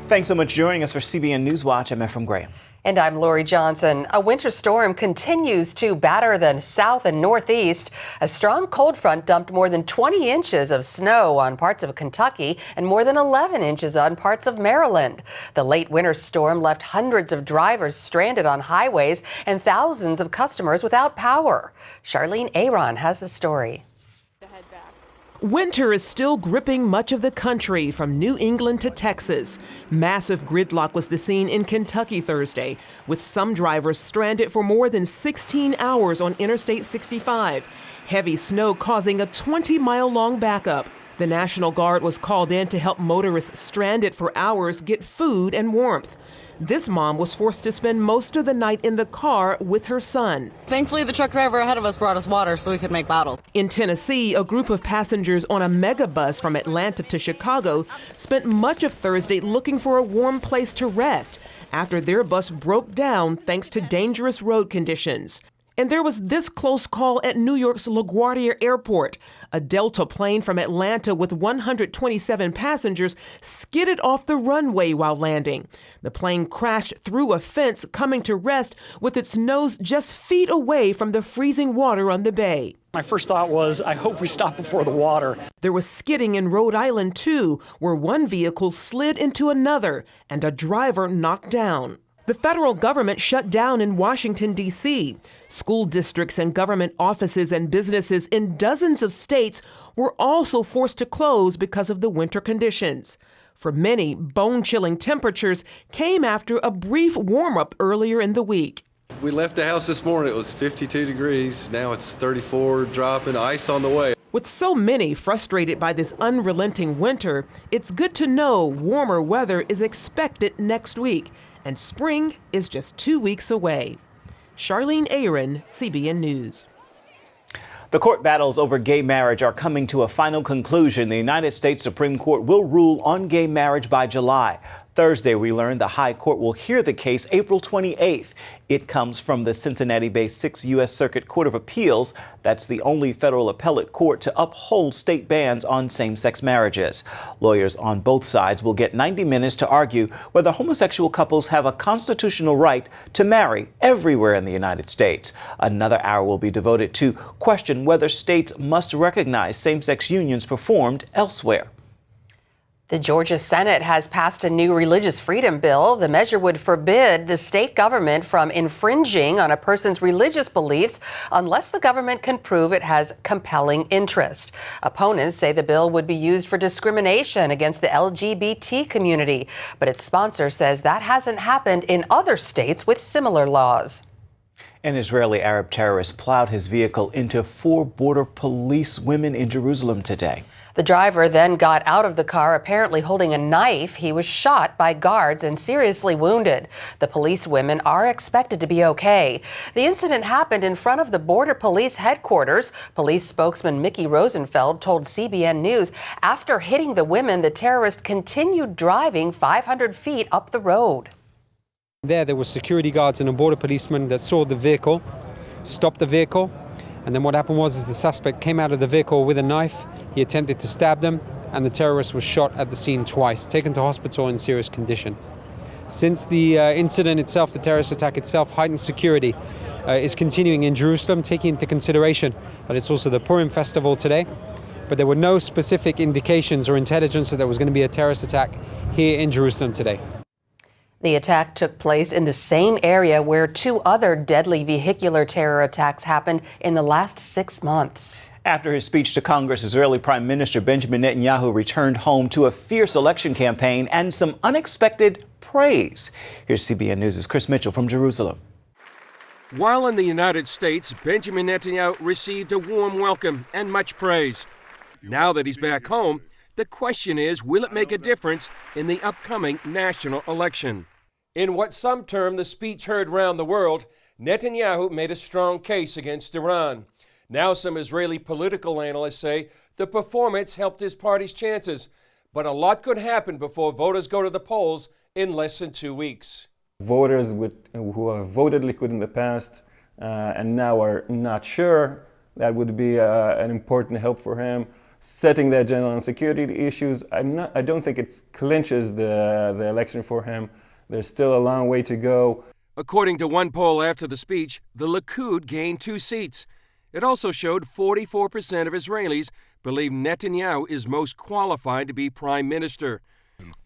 Thanks so much for joining us for CBN News Watch. I'm Ephraim Graham. And I'm Lori Johnson. A winter storm continues to batter the south and northeast. A strong cold front dumped more than 20 inches of snow on parts of Kentucky and more than 11 inches on parts of Maryland. The late winter storm left hundreds of drivers stranded on highways and thousands of customers without power. Charlene Aaron has the story. Winter is still gripping much of the country, from New England to Texas. Massive gridlock was the scene in Kentucky Thursday, with some drivers stranded for more than 16 hours on Interstate 65. Heavy snow causing a 20-mile-long backup. The National Guard was called in to help motorists stranded for hours get food and warmth. This mom was forced to spend most of the night in the car with her son. Thankfully, the truck driver ahead of us brought us water so we could make bottles. In Tennessee, a group of passengers on a megabus from Atlanta to Chicago spent much of Thursday looking for a warm place to rest after their bus broke down thanks to dangerous road conditions. And there was this close call at New York's LaGuardia Airport. A Delta plane from Atlanta with 127 passengers skidded off the runway while landing. The plane crashed through a fence, coming to rest with its nose just feet away from the freezing water on the bay. My first thought was, I hope we stop before the water. There was skidding in Rhode Island, too, where one vehicle slid into another and a driver knocked down. The federal government shut down in Washington, D.C. School districts and government offices and businesses in dozens of states were also forced to close because of the winter conditions. For many, bone-chilling temperatures came after a brief warm-up earlier in the week. We left the house this morning, it was 52 degrees. Now it's 34, dropping, ice on the way. With so many frustrated by this unrelenting winter, it's good to know warmer weather is expected next week. And spring is just 2 weeks away. Charlene Aaron, CBN News. The court battles over gay marriage are coming to a final conclusion. The United States Supreme Court will rule on gay marriage by July. Thursday, we learned the High Court will hear the case April 28th. It comes from the Cincinnati-based 6th U.S. Circuit Court of Appeals. That's the only federal appellate court to uphold state bans on same-sex marriages. Lawyers on both sides will get 90 minutes to argue whether homosexual couples have a constitutional right to marry everywhere in the United States. Another hour will be devoted to question whether states must recognize same-sex unions performed elsewhere. The Georgia Senate has passed a new religious freedom bill. The measure would forbid the state government from infringing on a person's religious beliefs unless the government can prove it has compelling interest. Opponents say the bill would be used for discrimination against the LGBT community, but its sponsor says that hasn't happened in other states with similar laws. An Israeli Arab terrorist plowed his vehicle into 4 border police women in Jerusalem today. The driver then got out of the car, apparently holding a knife. He was shot by guards and seriously wounded. The police women are expected to be okay. The incident happened in front of the Border Police headquarters. Police spokesman Mickey Rosenfeld told CBN News after hitting the women, the terrorist continued driving 500 feet up the road. There were security guards and a border policeman that saw the vehicle, stopped the vehicle, and then what happened was the suspect came out of the vehicle with a knife. He attempted to stab them, and the terrorist was shot at the scene twice, taken to hospital in serious condition. Since the incident itself, the terrorist attack itself, heightened security is continuing in Jerusalem, taking into consideration that it's also the Purim festival today. But there were no specific indications or intelligence that there was going to be a terrorist attack here in Jerusalem today. The attack took place in the same area where 2 other deadly vehicular terror attacks happened in the last 6 months. After his speech to Congress, Israeli Prime Minister Benjamin Netanyahu returned home to a fierce election campaign and some unexpected praise. Here's CBN News' Chris Mitchell from Jerusalem. While in the United States, Benjamin Netanyahu received a warm welcome and much praise. Now that he's back home, the question is, will it make a difference in the upcoming national election? In what some term the speech heard round the world, Netanyahu made a strong case against Iran. Now some Israeli political analysts say the performance helped his party's chances, but a lot could happen before voters go to the polls in less than 2 weeks. Voters who have voted Likud in the past and now are not sure, that would be an important help for him. setting the agenda on security issues. I don't think it clinches the election for him. There's still a long way to go. According to one poll after the speech, the Likud gained 2 seats. It also showed 44% of Israelis believe Netanyahu is most qualified to be prime minister.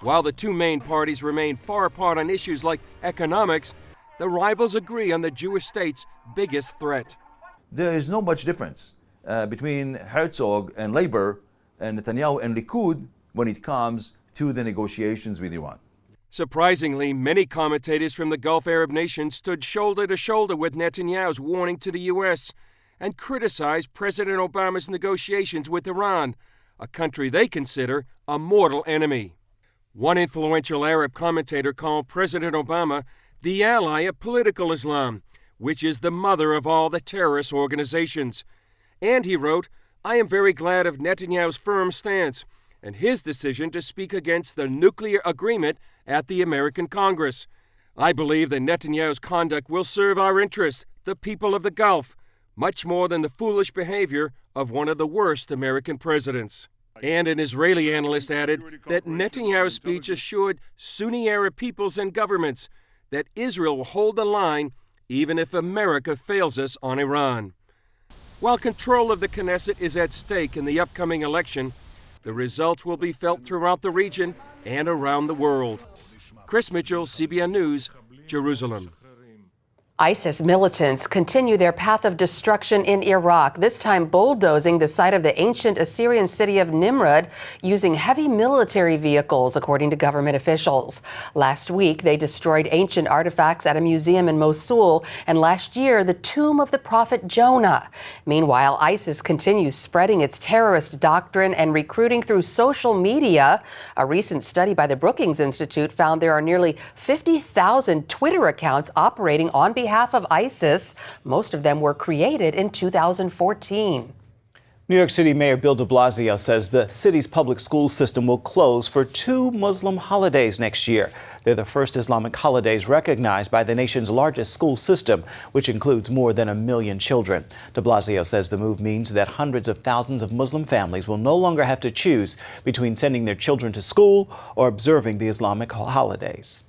While the two main parties remain far apart on issues like economics, the rivals agree on the Jewish state's biggest threat. There is not much difference between Herzog and Labour and Netanyahu and Likud when it comes to the negotiations with Iran. Surprisingly, many commentators from the Gulf Arab nations stood shoulder to shoulder with Netanyahu's warning to the U.S. and criticized President Obama's negotiations with Iran, a country they consider a mortal enemy. One influential Arab commentator called President Obama the ally of political Islam, which is the mother of all the terrorist organizations. And he wrote, "I am very glad of Netanyahu's firm stance and his decision to speak against the nuclear agreement at the American Congress. I believe that Netanyahu's conduct will serve our interests, the people of the Gulf, much more than the foolish behavior of one of the worst American presidents." And an Israeli analyst added that Netanyahu's speech assured Sunni Arab peoples and governments that Israel will hold the line even if America fails us on Iran. While control of the Knesset is at stake in the upcoming election, the results will be felt throughout the region and around the world. Chris Mitchell, CBN News, Jerusalem. ISIS militants continue their path of destruction in Iraq, this time bulldozing the site of the ancient Assyrian city of Nimrud using heavy military vehicles, according to government officials. Last week, they destroyed ancient artifacts at a museum in Mosul, and last year, the tomb of the prophet Jonah. Meanwhile, ISIS continues spreading its terrorist doctrine and recruiting through social media. A recent study by the Brookings Institute found there are nearly 50,000 Twitter accounts operating on behalf of ISIS. Most of them were created in 2014. New York City Mayor Bill de Blasio says the city's public school system will close for 2 Muslim holidays next year. They're the first Islamic holidays recognized by the nation's largest school system, which includes more than 1 million children. De Blasio says the move means that hundreds of thousands of Muslim families will no longer have to choose between sending their children to school or observing the Islamic holidays.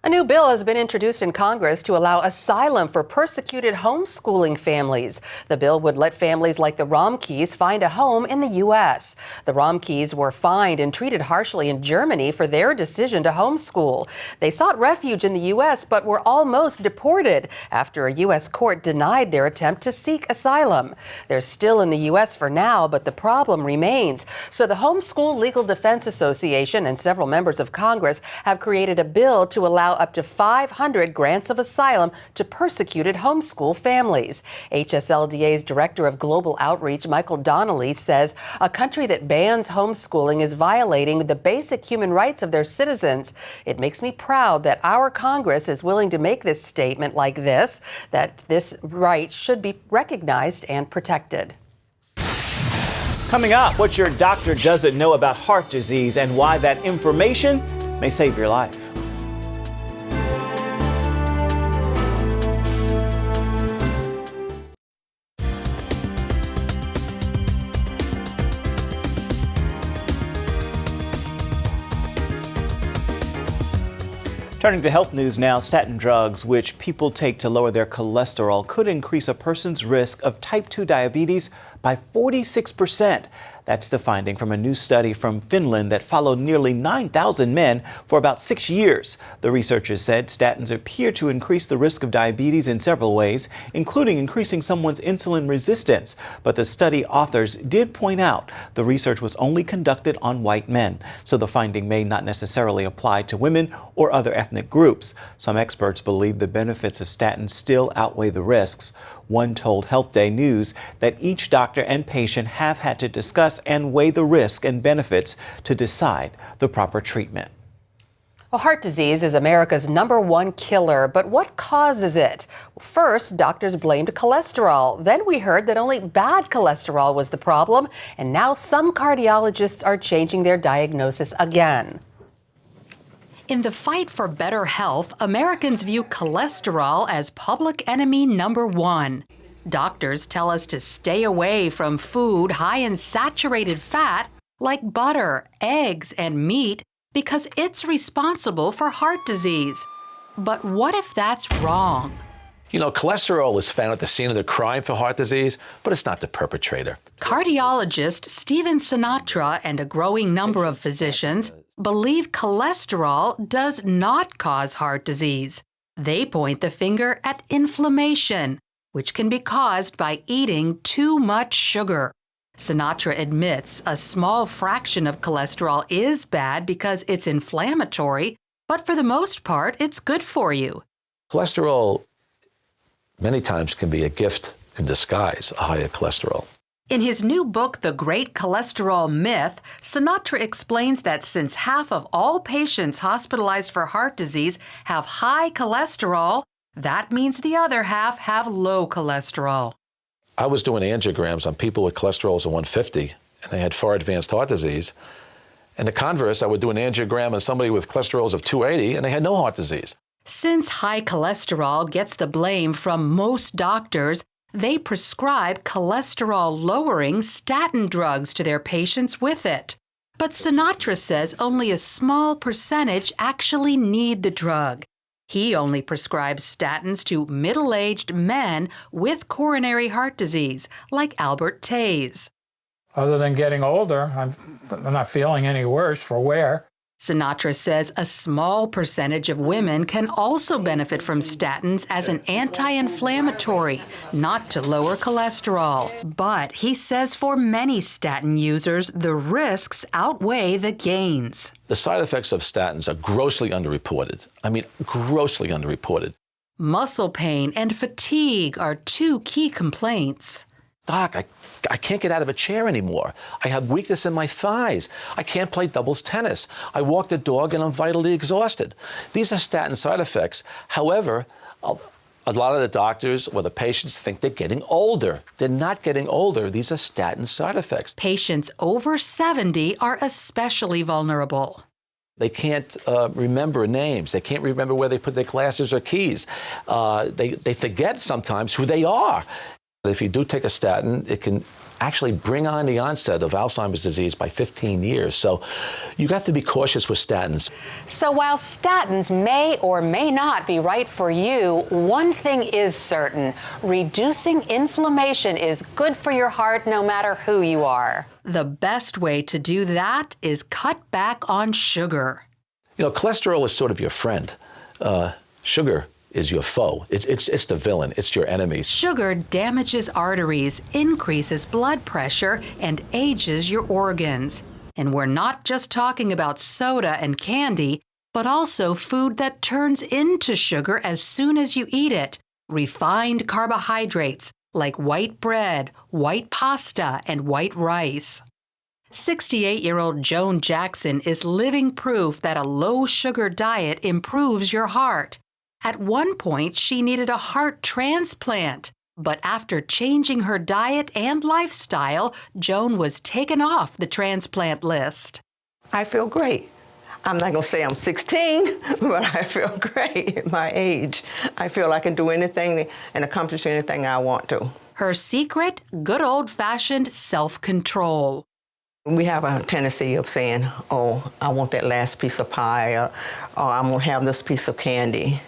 A new bill has been introduced in Congress to allow asylum for persecuted homeschooling families. The bill would let families like the Romkeys find a home in the U.S. The Romkeys were fined and treated harshly in Germany for their decision to homeschool. They sought refuge in the U.S. but were almost deported after a U.S. court denied their attempt to seek asylum. They're still in the U.S. for now, but the problem remains. So the Homeschool Legal Defense Association and several members of Congress have created a bill to allow up to 500 grants of asylum to persecuted homeschool families. HSLDA's Director of Global Outreach, Michael Donnelly, says a country that bans homeschooling is violating the basic human rights of their citizens. It makes me proud that our Congress is willing to make this statement like this, that this right should be recognized and protected. Coming up, what your doctor doesn't know about heart disease and why that information may save your life. Turning to health news now, statin drugs, which people take to lower their cholesterol, could increase a person's risk of type 2 diabetes by 46%. That's the finding from a new study from Finland that followed nearly 9,000 men for about 6 years. The researchers said statins appear to increase the risk of diabetes in several ways, including increasing someone's insulin resistance. But the study authors did point out the research was only conducted on white men, so the finding may not necessarily apply to women or other ethnic groups. Some experts believe the benefits of statins still outweigh the risks. One told Health Day News that each doctor and patient have had to discuss and weigh the risk and benefits to decide the proper treatment. Well, heart disease is America's #1 killer, but what causes it? First, doctors blamed cholesterol. Then we heard that only bad cholesterol was the problem, and now some cardiologists are changing their diagnosis again. In the fight for better health, Americans view cholesterol as public enemy #1. Doctors tell us to stay away from food high in saturated fat like butter, eggs, and meat because it's responsible for heart disease. But what if that's wrong? You know, cholesterol is found at the scene of the crime for heart disease, but it's not the perpetrator. Cardiologist Stephen Sinatra and a growing number of physicians believe cholesterol does not cause heart disease. They point the finger at inflammation, which can be caused by eating too much sugar. Sinatra admits a small fraction of cholesterol is bad because it's inflammatory, but for the most part, it's good for you. Cholesterol many times can be a gift in disguise, a higher cholesterol. In his new book, The Great Cholesterol Myth, Sinatra explains that since half of all patients hospitalized for heart disease have high cholesterol, that means the other half have low cholesterol. I was doing angiograms on people with cholesterols of 150, and they had far advanced heart disease. And the converse, I would do an angiogram on somebody with cholesterols of 280, and they had no heart disease. Since high cholesterol gets the blame from most doctors, they prescribe cholesterol-lowering statin drugs to their patients with it. But Sinatra says only a small percentage actually need the drug. He only prescribes statins to middle-aged men with coronary heart disease, like Albert Tays. Other than getting older, I'm not feeling any worse for wear. Sinatra says a small percentage of women can also benefit from statins as an anti-inflammatory, not to lower cholesterol. But he says for many statin users, the risks outweigh the gains. The side effects of statins are grossly underreported. I mean, grossly underreported. Muscle pain and fatigue are two key complaints. Doc, I can't get out of a chair anymore. I have weakness in my thighs. I can't play doubles tennis. I walk the dog and I'm vitally exhausted. These are statin side effects. However, a lot of the doctors or the patients think they're getting older. They're not getting older. These are statin side effects. Patients over 70 are especially vulnerable. They can't remember names. They can't remember where they put their glasses or keys. They forget sometimes who they are. If you do take a statin, it can actually bring on the onset of Alzheimer's disease by 15 years. So you got to be cautious with statins. So while statins may or may not be right for you, one thing is certain: reducing inflammation is good for your heart no matter who you are. The best way to do that is cut back on sugar. You know, cholesterol is sort of your friend. Sugar is your foe. It's the villain. It's your enemy. Sugar damages arteries, increases blood pressure, and ages your organs. And we're not just talking about soda and candy, but also food that turns into sugar as soon as you eat it. Refined carbohydrates like white bread, white pasta, and white rice. 68-year-old Joan Jackson is living proof that a low-sugar diet improves your heart. At one point, she needed a heart transplant, but after changing her diet and lifestyle, Joan was taken off the transplant list. I feel great. I'm not going to say I'm 16, but I feel great at my age. I feel I can do anything and accomplish anything I want to. Her secret? Good old-fashioned self-control. We have a tendency of saying, oh, I want that last piece of pie, or I'm going to have this piece of candy.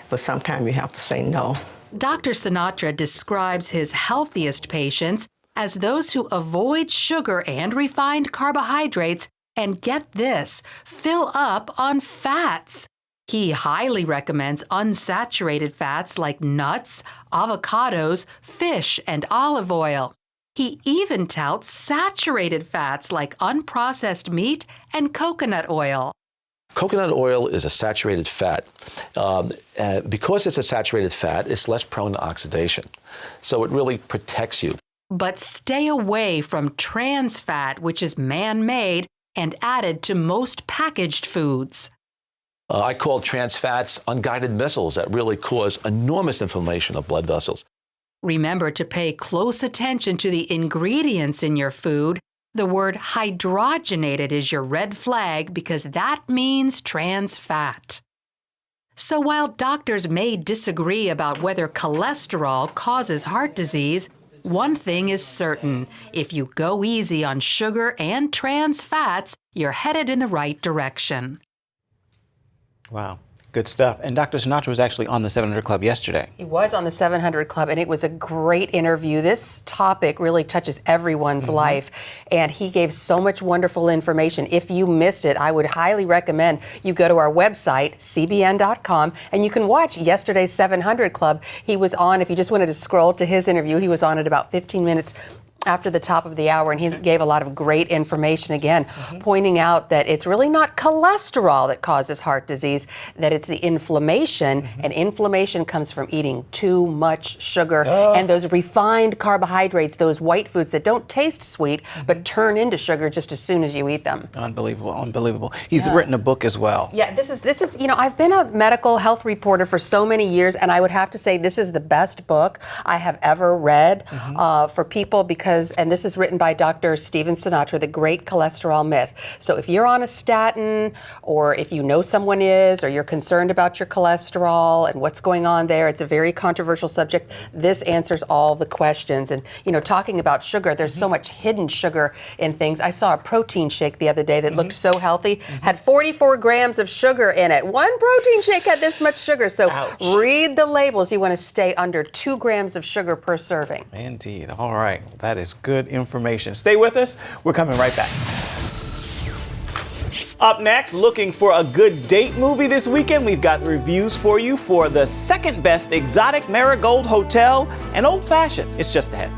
But sometimes you have to say no. Dr. Sinatra describes his healthiest patients as those who avoid sugar and refined carbohydrates and, get this, fill up on fats. He highly recommends unsaturated fats like nuts, avocados, fish, and olive oil. He even touts saturated fats like unprocessed meat and coconut oil. Coconut oil is a saturated fat. Because it's a saturated fat, it's less prone to oxidation. So it really protects you. But stay away from trans fat, which is man-made and added to most packaged foods. I call trans fats unguided missiles that really cause enormous inflammation of blood vessels. Remember to pay close attention to the ingredients in your food. The word hydrogenated is your red flag because that means trans fat. So while doctors may disagree about whether cholesterol causes heart disease, one thing is certain. If you go easy on sugar and trans fats, you're headed in the right direction. Wow. Good stuff. And Dr. Sinatra was actually on the 700 Club yesterday. He was on the 700 Club, and it was a great interview. This topic really touches everyone's life, and he gave so much wonderful information. If you missed it, I would highly recommend you go to our website, cbn.com, and you can watch yesterday's 700 Club. He was on, if you just wanted to scroll to his interview, he was on at about 15 minutes after the top of the hour, and he gave a lot of great information, again, pointing out that it's really not cholesterol that causes heart disease, that it's the inflammation, and inflammation comes from eating too much sugar and those refined carbohydrates, those white foods that don't taste sweet, but turn into sugar just as soon as you eat them. Unbelievable, unbelievable. He's written a book as well. Yeah, this is, you know, I've been a medical health reporter for so many years, and I would have to say this is the best book I have ever read for people, because, and this is written by Dr. Stephen Sinatra, The Great Cholesterol Myth. So if you're on a statin, or if you know someone is, or you're concerned about your cholesterol and what's going on there, it's a very controversial subject. This answers all the questions. And, you know, talking about sugar, there's so much hidden sugar in things. I saw a protein shake the other day that looked so healthy, had 44 grams of sugar in it. One protein shake had this much sugar. So read the labels. You want to stay under 2 grams of sugar per serving. Indeed. All right. That is good information. Stay with us. We're coming right back. Up next, looking for a good date movie this weekend, we've got reviews for you for the second best exotic Marigold Hotel and Old Fashioned. It's just ahead.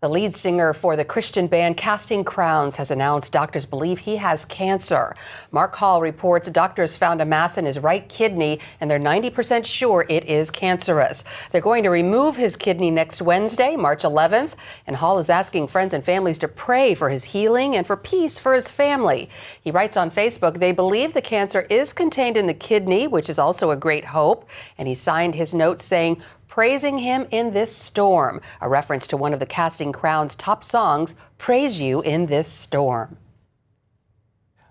The lead singer for the Christian band Casting Crowns has announced doctors believe he has cancer. Mark Hall reports doctors found a mass in his right kidney, and they're 90% sure it is cancerous. They're going to remove his kidney next Wednesday, March 11th, and Hall is asking friends and families to pray for his healing and for peace for his family. He writes on Facebook, they believe the cancer is contained in the kidney, which is also a great hope, and he signed his note saying, praising him in this storm, a reference to one of the Casting Crowns' top songs, Praise You in This Storm.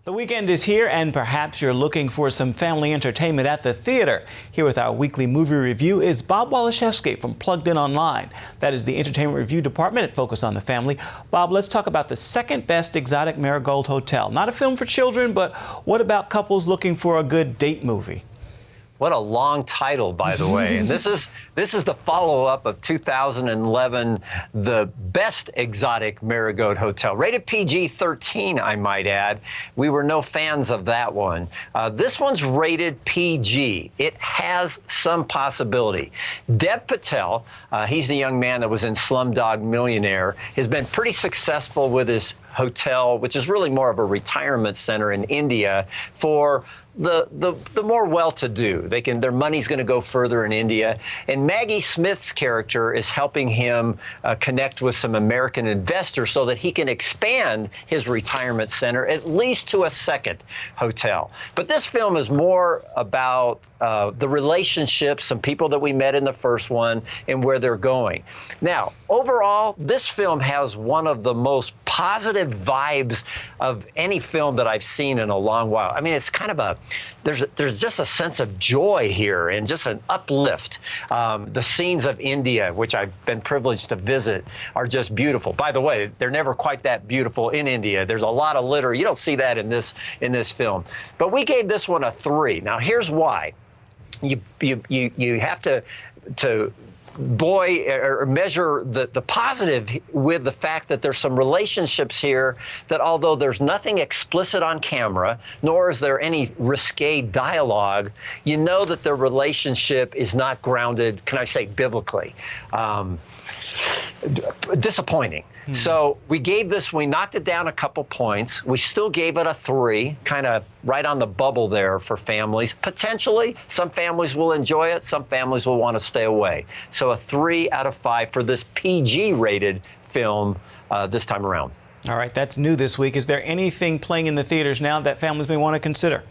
The weekend is here, and perhaps you're looking for some family entertainment at the theater. Here with our weekly movie review is Bob Waliszewski from Plugged In Online. That is the entertainment review department at Focus on the Family. Bob, let's talk about the second best exotic Marigold Hotel. Not a film for children, but what about couples looking for a good date movie? What a long title, by the way. And this is the follow-up of 2011, The Best Exotic Marigold Hotel. Rated PG-13, I might add. We were no fans of that one. This one's rated PG. It has some possibility. Dev Patel, he's the young man that was in Slumdog Millionaire, has been pretty successful with his hotel, which is really more of a retirement center in India for the more well-to-do. Their money's going to go further in India. And Maggie Smith's character is helping him connect with some American investors so that he can expand his retirement center at least to a second hotel. But this film is more about the relationships, some people that we met in the first one, and where they're going. Now, overall, this film has one of the most positive vibes of any film that I've seen in a long while. I mean, it's kind of there's just a sense of joy here and just an uplift. The scenes of India, which I've been privileged to visit, are just beautiful. By the way, they're never quite that beautiful in India. There's a lot of litter. You don't see that in this film. But we gave this one a 3. Now, here's why. You have to measure the positive with the fact that there's some relationships here that, although there's nothing explicit on camera, nor is there any risque dialogue, you know that their relationship is not grounded, can I say, biblically. Disappointing. So we knocked it down a couple points. We still gave it a 3, kind of right on the bubble there for families. Potentially, some families will enjoy it, some families will want to stay away. So a 3 out of 5 for this PG-rated film this time around. All right, that's new this week. Is there anything playing in the theaters now that families may want to consider?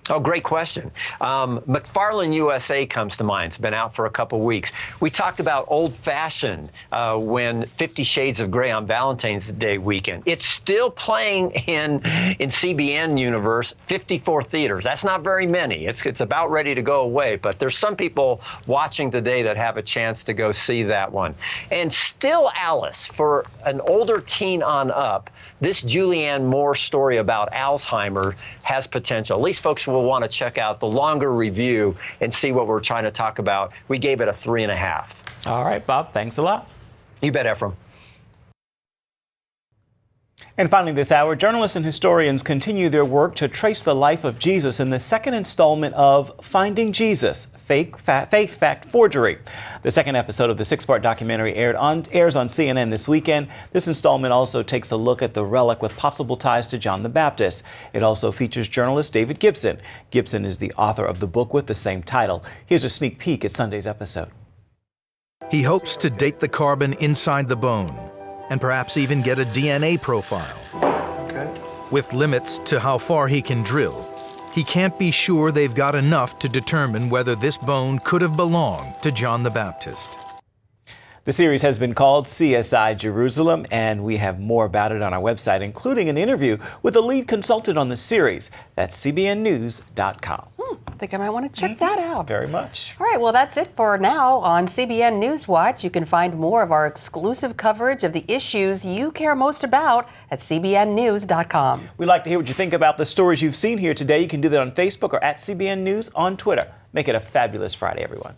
Oh, great question. McFarland USA comes to mind. It's been out for a couple weeks. We talked about Old Fashioned when 50 Shades of Grey on Valentine's Day weekend. It's still playing in CBN universe, 54 theaters. That's not very many. It's about ready to go away, but there's some people watching today that have a chance to go see that one. And Still Alice, for an older teen on up, this Julianne Moore story about Alzheimer's has potential. At least folks will want to check out the longer review and see what we're trying to talk about. We gave it a 3.5. All right, Bob, thanks a lot. You bet, Ephraim. And finally this hour, journalists and historians continue their work to trace the life of Jesus in the second installment of Finding Jesus, Faith, Fact, Forgery. The second episode of the 6-part documentary airs on CNN this weekend. This installment also takes a look at the relic with possible ties to John the Baptist. It also features journalist David Gibson. Gibson is the author of the book with the same title. Here's a sneak peek at Sunday's episode. He hopes to date the carbon inside the bone and perhaps even get a DNA profile. Okay. With limits to how far he can drill, he can't be sure they've got enough to determine whether this bone could have belonged to John the Baptist. The series has been called CSI Jerusalem, and we have more about it on our website, including an interview with the lead consultant on the series. That's cbnnews.com. I think I might want to check that out. Very much. All right, well, that's it for now on CBN Newswatch. You can find more of our exclusive coverage of the issues you care most about at cbnnews.com. We'd like to hear what you think about the stories you've seen here today. You can do that on Facebook or at CBN News on Twitter. Make it a fabulous Friday, everyone.